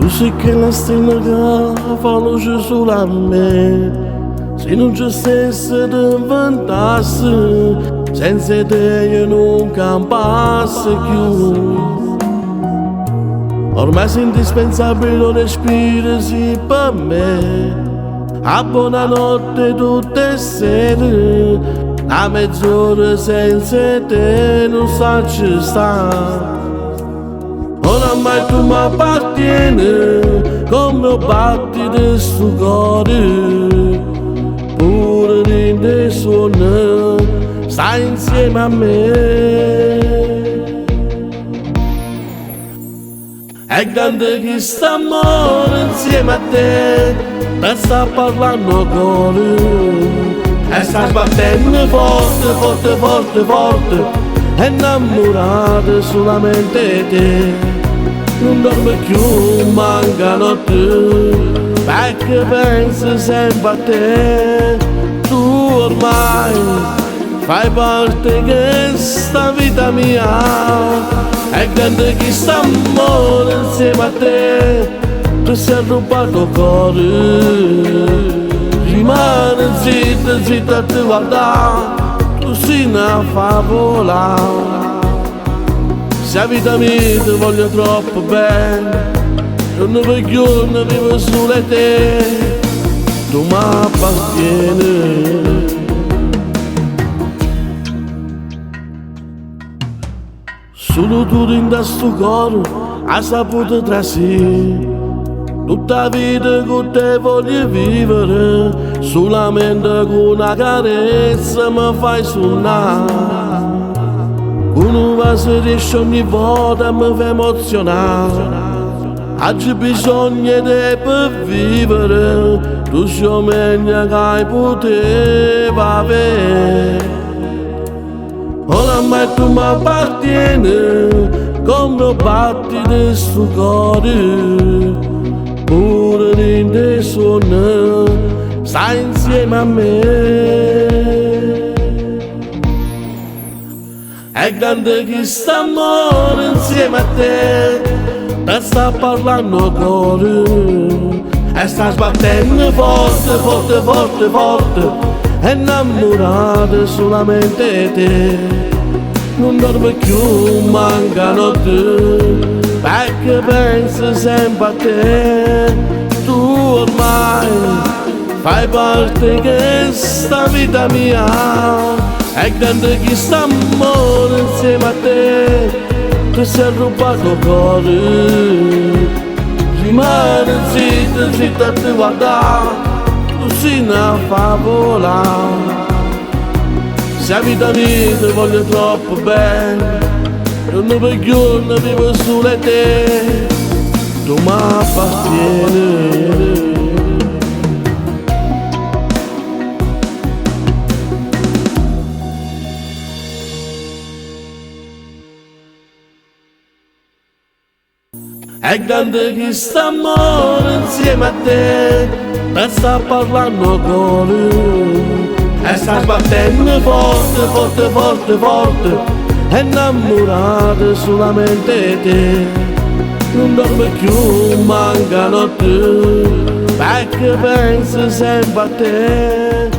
Tu sei quella stella che fa luce sulla me. Se non ci stesse di inventarsi, senza te io non campassi più. Ormai sei indispensabile, lo respiri sì per me. A buonanotte tutte le sere, a mezz'ora senza te non ci sta. Oramai tu mi appartieni, come batti del suo cuore, pure rinde suona, stai insieme a me. È grande che st'amore insieme a te, te sta parlando cuore, e sta sbattendo forte, forte, forte, forte, è innamorata solamente te. Non dorme più, manca notte, perché pensi sempre a te. Tu ormai fai parte di sta vita mia. È grande chi sta amore insieme a te. Tu sei rubato il cuore, rimane zitta, zitta a te guardare. Tu sei una favola. Se la vita mia ti voglio troppo bene, giorno per giorno vivo solo te, tu mi appartieni. Solo tu in questo cuore hai saputo trasì, tutta la vita con te voglio vivere, solamente con una carezza mi fai suonare. Uno va se riesce ogni volta mi fa emozionare. Oggi bisogna di per vivere, tu sei meglio che poteva avere. Oramai tu mi appartieni, come batti del suo cuore, pure rinde suona, stai insieme a me. È grande chi sta amore insieme a te, te sta parlando cuore, e sta sbattendo forte, forte, forte, forte, è innamorata solamente te. Non dorme più, manca notte, perché pensi sempre a te. Tu ormai fai parte di sta vita mia. È grande chi sta amore insieme a te, tu sei rubato il cuore, rimane zitta, zitta a te guardare, tu sei una favola. Se la vita mia ti voglio troppo bene, giorno per giorno vivo solo te, tu mi appartieni. È grande chi sta amore insieme a te, te sta parlando cuore, e sta sbattendo forte, forte, forte, forte, è innamorata solamente te. Non dorme più, manca notte, perché pensi sempre a te.